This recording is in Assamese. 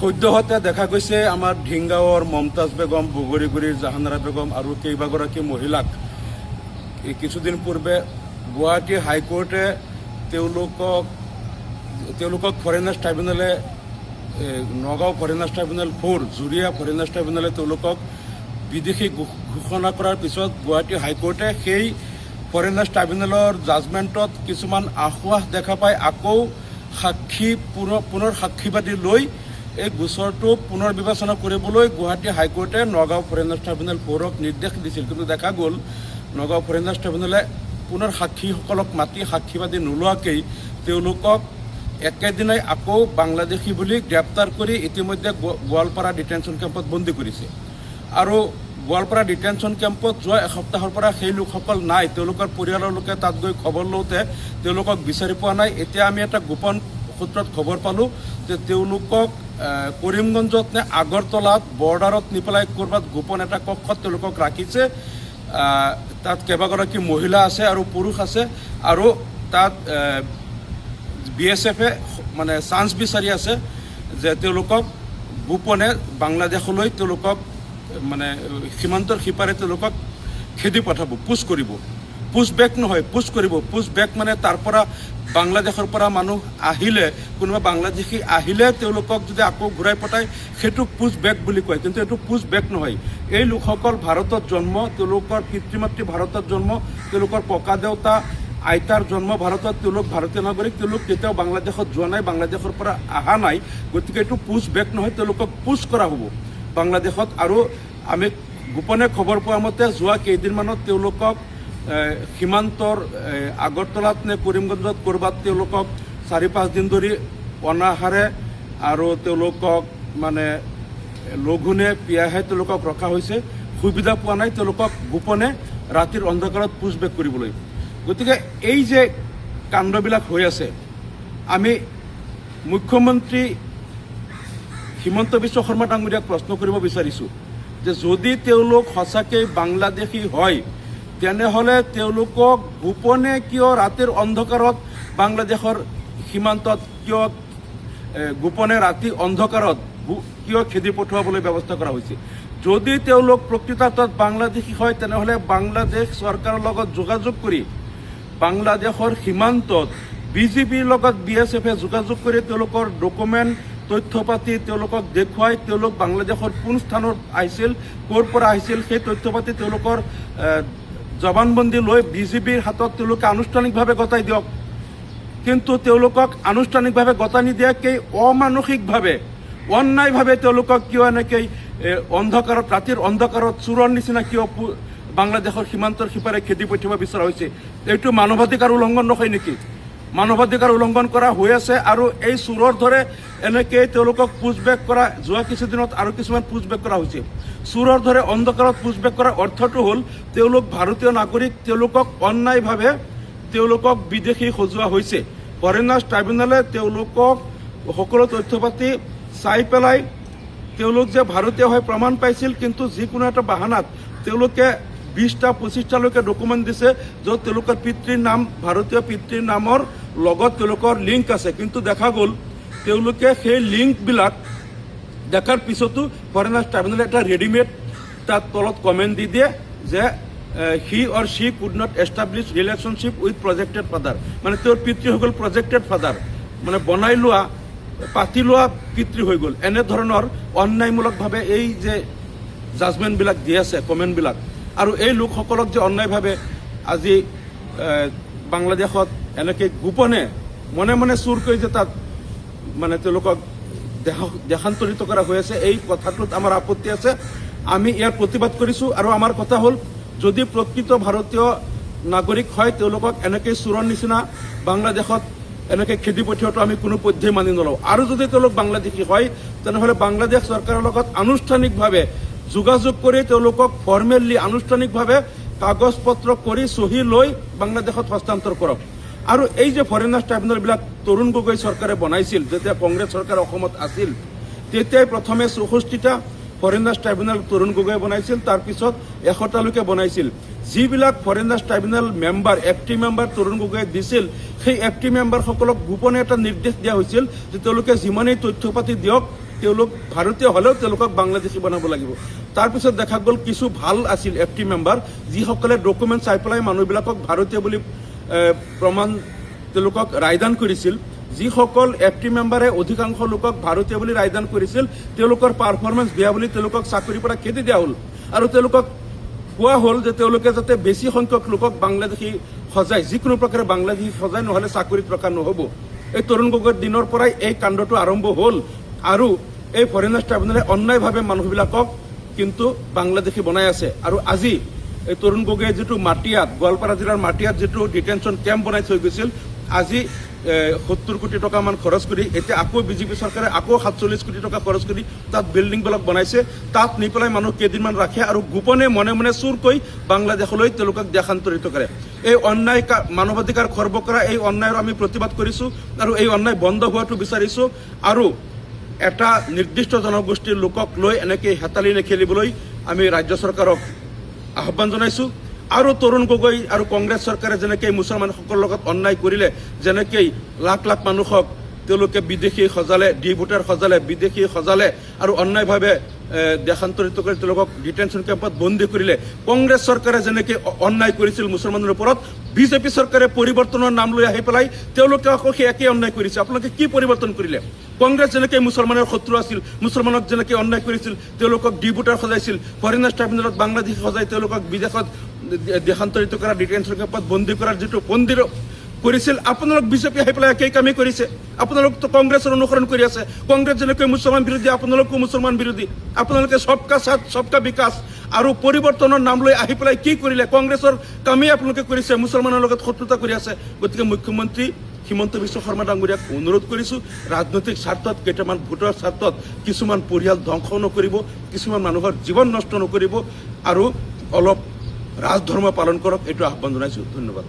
সদ্যহতে দেখা গৈছে আমাৰ ঢিংগাঁৱৰ মমতাজ বেগম, বগৰীগুৰিৰ জাহানাৰা বেগম আৰু কেইবাগৰাকী মহিলাক কিছুদিন পূৰ্বে গুৱাহাটী হাইকোৰ্টে তেওঁলোকক foreigners ট্ৰাইব্যুনেলে Nagaon foreigners ট্ৰাইব্যুনেল 4 Juria foreigners ট্ৰাইব্যুনেলে তেওঁলোকক বিদেশী ঘোষণা কৰাৰ পিছত গুৱাহাটী হাইকোৰ্টে সেই ফৰেনাৰ্ছ ট্ৰাইব্যুনেলৰ জাজমেণ্টত কিছুমান আশ্বাস দেখা পাই আকৌ পুনৰ সাক্ষীবাদী লৈ এই গোচৰটো পুনৰ বিবেচনা কৰিবলৈ গুৱাহাটী হাইকোৰ্টে নগাঁও ফৰেনাৰ্ছ ট্ৰাইব্যুনেল 4ক নিৰ্দেশ দিছিল। কিন্তু দেখা গ'ল নগাঁও ফৰেনাৰ্ছ ট্ৰাইব্যুনেলে পুনৰ সাক্ষীসকলক মাতি সাক্ষীবাদী নোলোৱাকেই তেওঁলোকক একেদিনাই আকৌ বাংলাদেশী বুলি গ্ৰেপ্তাৰ কৰি ইতিমধ্যে গোৱালপাৰা ডিটেনশ্যন কেম্পত বন্দী কৰিছে। আৰু গোৱালপাৰা ডিটেনশ্যন কেম্পত যোৱা এসপ্তাহৰ পৰা সেই লোকসকল নাই। তেওঁলোকৰ পৰিয়ালৰ লোকে তাত গৈ খবৰ লওঁতে তেওঁলোকক বিচাৰি পোৱা নাই। এতিয়া আমি এটা গোপন সূত্ৰত খবৰ পালোঁ যে তেওঁলোকক কৰিমগঞ্জত নে আগৰতলাত বৰ্ডাৰত নি পেলাই ক'ৰবাত গোপন এটা কক্ষত তেওঁলোকক ৰাখিছে। তাত কেইবাগৰাকী মহিলা আছে আৰু পুৰুষ আছে আৰু তাত BSFে মানে চান্স বিচাৰি আছে যে তেওঁলোকক গোপনে বাংলাদেশলৈ তেওঁলোকক মানে সীমান্তৰ সিপাৰে তেওঁলোকক খেদি পঠাব, পুছ কৰিব। পুছ বেক নহয়, পুছ কৰিব। পুছ বেক মানে তাৰ পৰা বাংলাদেশৰ পৰা মানুহ আহিলে, কোনোবা বাংলাদেশী আহিলে তেওঁলোকক যদি আকৌ ঘূৰাই পঠায় সেইটো পুছ বেক বুলি কয়। কিন্তু এইটো পুছ বেক নহয়। এই লোকসকল ভাৰতত জন্ম, তেওঁলোকৰ পিতৃ মাতৃ ভাৰতত জন্ম, তেওঁলোকৰ ককা দেউতা আইতাৰ জন্ম ভাৰতত, তেওঁলোক ভাৰতীয় নাগৰিক, তেওঁলোক কেতিয়াও বাংলাদেশত যোৱা নাই, বাংলাদেশৰ পৰা অহা নাই। গতিকে এইটো পুছ বেক নহয়, তেওঁলোকক পুছ কৰা হ'ব বাংলাদেশত। আৰু আমি গোপনে খবৰ পোৱা মতে যোৱা কেইদিনমানত তেওঁলোকক সীমান্তৰ আগৰতলাত নে কৰিমগঞ্জত ক'ৰবাত তেওঁলোকক 4-5 দিন ধৰি অনাহাৰে আৰু তেওঁলোকক মানে লঘোণে পিয়াহে তেওঁলোকক ৰখা হৈছে। সুবিধা পোৱা নাই তেওঁলোকক গোপনে ৰাতিৰ অন্ধকাৰত পুছ বেক কৰিবলৈ। গতিকে এই যে কাণ্ডবিলাক হৈ আছে, আমি মুখ্যমন্ত্ৰী হিমন্ত বিশ্ব শৰ্মা ডাঙৰীয়াক প্ৰশ্ন কৰিব বিচাৰিছোঁ যে যদি তেওঁলোক সঁচাকৈ বাংলাদেশী হয় তেনেহ'লে তেওঁলোকক গোপনে কিয় ৰাতিৰ অন্ধকাৰত বাংলাদেশৰ সীমান্তত কিয় গোপনে ৰাতি অন্ধকাৰত কিয় খেদি পঠোৱাবলৈ ব্যৱস্থা কৰা হৈছে? যদি তেওঁলোক প্ৰকৃতাৰ্থত বাংলাদেশী হয় তেনেহ'লে বাংলাদেশ চৰকাৰৰ লগত যোগাযোগ কৰি বাংলাদেশৰ সীমান্তত BJPৰ লগত BSFে যোগাযোগ কৰি তেওঁলোকৰ ডকুমেণ্ট তথ্য পাতি তেওঁলোকক দেখুৱাই তেওঁলোক বাংলাদেশৰ কোন স্থানত আহিছিল, ক'ৰ পৰা আহিছিল সেই তথ্য পাতি তেওঁলোকৰ জবানবন্দী লৈ BJPৰ হাতত তেওঁলোকে আনুষ্ঠানিকভাৱে গতাই দিয়ক। কিন্তু তেওঁলোকক আনুষ্ঠানিকভাৱে গতাই নিদিয়াকৈ অমানসিকভাৱে অন্যায়ভাৱে তেওঁলোকক কিয় এনেকৈ অন্ধকাৰত ৰাতিৰ অন্ধকাৰত চোৰৰ নিচিনা কিয় বাংলাদেশৰ সীমান্তৰ সিপাৰে খেদি পঠিয়াব বিচৰা হৈছে? এইটো মানৱাধিকাৰ উলংঘন নহয় নেকি? মানৱাধিকাৰ উলংঘন কৰা হৈ আছে। আৰু এই চোৰৰ দৰে এনেকৈ তেওঁলোকক পুছবেক কৰা, যোৱা কিছুদিনত আৰু কিছুমান পুছবেক কৰা হৈছে। চোৰৰ দৰে অন্ধকাৰত পুছবেক কৰাৰ অৰ্থটো হ'ল তেওঁলোক ভাৰতীয় নাগৰিক, তেওঁলোকক অন্যায়ভাৱে তেওঁলোকক বিদেশী সজোৱা হৈছে। ফৰেনাৰ্ছ ট্ৰাইব্যুনেলে তেওঁলোকক সকলো তথ্য পাতি চাই পেলাই তেওঁলোক যে ভাৰতীয় হৈ প্ৰমাণ পাইছিল, কিন্তু যিকোনো এটা বাহানাত তেওঁলোকে 20টা-25টালৈকে ডকুমেণ্ট দিছে য'ত তেওঁলোকৰ পিতৃৰ নাম ভাৰতীয় পিতৃৰ নামৰ লগত তেওঁলোকৰ লিংক আছে। কিন্তু দেখা গ'ল তেওঁলোকে সেই লিংকবিলাক দেখাৰ পিছতো ফৰেনাৰ্ছ ট্ৰাইব্যুনেলে এটা ৰেডিমেড তাত তলত কমেণ্ট দি দিয়ে যে he or she could not establish relationship with projected father. মানে তেওঁৰ পিতৃ হৈ গ'ল প্ৰজেক্টেড ফাদাৰ, মানে বনাই লোৱা পাতি লোৱা পিতৃ হৈ গ'ল। এনেধৰণৰ অন্যায়মূলকভাৱে এই যে জাজমেণ্টবিলাক দি আছে, কমেণ্টবিলাক, আৰু এই লোকসকলক যে অন্যায়ভাৱে আজি বাংলাদেশত এনেকৈ গোপনে মনে মনে চুৰ কৰি যে তাত মানে তেওঁলোকক দেশান্তৰিত কৰা হৈ আছে, এই কথাটোত আমাৰ আপত্তি আছে। আমি ইয়াৰ প্ৰতিবাদ কৰিছোঁ। আৰু আমাৰ কথা হ'ল যদি প্ৰকৃত ভাৰতীয় নাগৰিক হয় তেওঁলোকক এনেকৈ চোৰৰ নিচিনা বাংলাদেশত এনেকৈ খেদি পঠিওৱাটো আমি কোনো পধ্যেই মানি নলওঁ। আৰু যদি তেওঁলোক বাংলাদেশী হয় তেনেহ'লে বাংলাদেশ চৰকাৰৰ লগত আনুষ্ঠানিকভাৱে যোগাযোগ কৰি তেওঁলোকক ফৰ্মেলি আনুষ্ঠানিকভাৱে কাগজ পত্ৰ কৰি চহী লৈ বাংলাদেশত হস্তান্তৰ কৰক। আৰু এই যে ফৰেনাৰ্ছ ট্ৰাইব্যুনেলবিলাক তৰুণ গগৈ চৰকাৰে বনাইছিল, যেতিয়া কংগ্ৰেছ চৰকাৰ অসমত আছিল তেতিয়াই প্ৰথমে 64টা ফৰেনাৰ্ছ ট্ৰাইব্যুনেল তৰুণ গগৈ বনাইছিল, তাৰপিছত 100টালৈকে বনাইছিল। যিবিলাক ফৰেনাৰ্ছ ট্ৰাইব্যুনেল মেম্বাৰ FT মেম্বাৰ তৰুণ গগৈয়ে দিছিল, সেই FT মেম্বাৰসকলক গোপনে এটা নিৰ্দেশ দিয়া হৈছিল যে তেওঁলোকে যিমানেই তথ্য পাতি দিয়ক তেওঁলোক ভাৰতীয় হ'লেও তেওঁলোকক বাংলাদেশী বনাব লাগিব। তাৰপিছত দেখা গ'ল কিছু ভাল আছিল FT মেম্বাৰ, যিসকলে ডকুমেণ্ট চাই পেলাই মানুহবিলাকক ভাৰতীয় বুলি প্ৰমাণ তেওঁলোকক ৰায়দান কৰিছিল। যিসকল FT মেম্বাৰে অধিকাংশ লোকক ভাৰতীয় বুলি ৰায়দান কৰিছিল, তেওঁলোকৰ পাৰফৰ্মেঞ্চ বেয়া বুলি তেওঁলোকক চাকৰিৰ পৰা খেদি দিয়া হ'ল। আৰু তেওঁলোকক কোৱা হ'ল যে তেওঁলোকে যাতে বেছি সংখ্যক লোকক বাংলাদেশী সজায়, যিকোনো প্ৰকাৰে বাংলাদেশী সজায়, নহ'লে চাকৰিত ৰখা নহ'ব। এই তৰুণ গগৈৰ দিনৰ পৰাই এই কাণ্ডটো আৰম্ভ হ'ল আৰু এই ফৰেনাৰ্ছ ট্ৰাইব্যুনেলে অন্যায়ভাৱে মানুহবিলাকক কিন্তু বাংলাদেশী বনাই আছে। আৰু আজি এই তৰুণ গগৈয়ে যিটো মাটিয়াত, গোৱালপাৰা জিলাৰ মাটিয়াত যিটো ডিটেনশ্যন কেম্প বনাই থৈ গৈছিল, আজি 70 কোটি টকামান খৰচ কৰি এতিয়া আকৌ বিজেপি চৰকাৰে আকৌ 47 কোটি টকা খৰচ কৰি তাত বিল্ডিংবিলাক বনাইছে। তাত নি পেলাই মানুহ কেইদিনমান ৰাখে আৰু গোপনে মনে মনে চুৰকৈ বাংলাদেশলৈ তেওঁলোকক দেশান্তৰিত কৰে। এই অন্যায় মানৱাধিকাৰ খৰ্ব কৰা এই অন্যায়ৰ আমি প্ৰতিবাদ কৰিছোঁ আৰু এই অন্যায় বন্ধ হোৱাটো বিচাৰিছোঁ। আৰু এটা নিৰ্দিষ্ট জনগোষ্ঠীৰ লোকক লৈ এনেকৈ হেতালি নেখেলিবলৈ আমি ৰাজ্য চৰকাৰক আহ্বান জনাইছোঁ। আৰু তৰুণ গগৈ আৰু কংগ্ৰেছ চৰকাৰে যেনেকৈ মুছলমানসকলৰ লগত অন্যায় কৰিলে, যেনেকৈ লাখ লাখ মানুহক তেওঁলোকে বিদেশী সজালে, ডিভোটাৰ সজালে, বিদেশী সজালে আৰু অন্যায়ভাৱে দেশান্তৰিত কৰি তেওঁলোকক ডিটেনশ্যন কেম্পত বন্দী কৰিলে, কংগ্ৰেছ চৰকাৰে যেনেকৈ অন্যায় কৰিছিল মুছলমানৰ ওপৰত, বিজেপি চৰকাৰে পৰিৱৰ্তনৰ নাম লৈ আহি পেলাই তেওঁলোকে আকৌ সেই একেই অন্যায় কৰিছে। আপোনালোকে কি পৰিৱৰ্তন কৰিলে? কংগ্ৰেছ যেনেকৈ মুছলমানৰ শত্ৰু আছিল, মুছলমানক যেনেকৈ অন্যায় কৰিছিল, তেওঁলোকক ডিভোটাৰ সজাইছিল, ফৰেনাৰ্ছ ট্ৰাইব্যুনেলত বাংলাদেশী সজাই তেওঁলোকক বিদেশত দেশান্তৰিত কৰা, ডিটেনশ্যন কেম্পত বন্দী কৰাৰ যিটো বন্দী কৰিছিল, আপোনালোক বিজেপি আহি পেলাই একেই কামেই কৰিছে। আপোনালোকতো কংগ্ৰেছৰ অনুসৰণ কৰি আছে। কংগ্ৰেছ যেনেকৈ মুছলমান বিৰোধী, আপোনালোকো মুছলমান বিৰোধী। আপোনালোকে সবকা সাথ সবকা বিকাশ আৰু পৰিৱৰ্তনৰ নাম লৈ আহি পেলাই কি কৰিলে? কংগ্ৰেছৰ কামেই আপোনালোকে কৰিছে, মুছলমানৰ লগত শত্ৰুতা কৰি আছে। গতিকে মুখ্যমন্ত্ৰী হিমন্ত বিশ্ব শৰ্মা ডাঙৰীয়াক অনুৰোধ কৰিছোঁ, ৰাজনৈতিক স্বাৰ্থত, কেইটামান ভোটৰ স্বাৰ্থত কিছুমান পৰিয়াল ধ্বংস নকৰিব, কিছুমান মানুহৰ জীৱন নষ্ট নকৰিব আৰু অলপ ৰাজধৰ্ম পালন কৰক, এইটো আহ্বান জনাইছোঁ। ধন্যবাদ।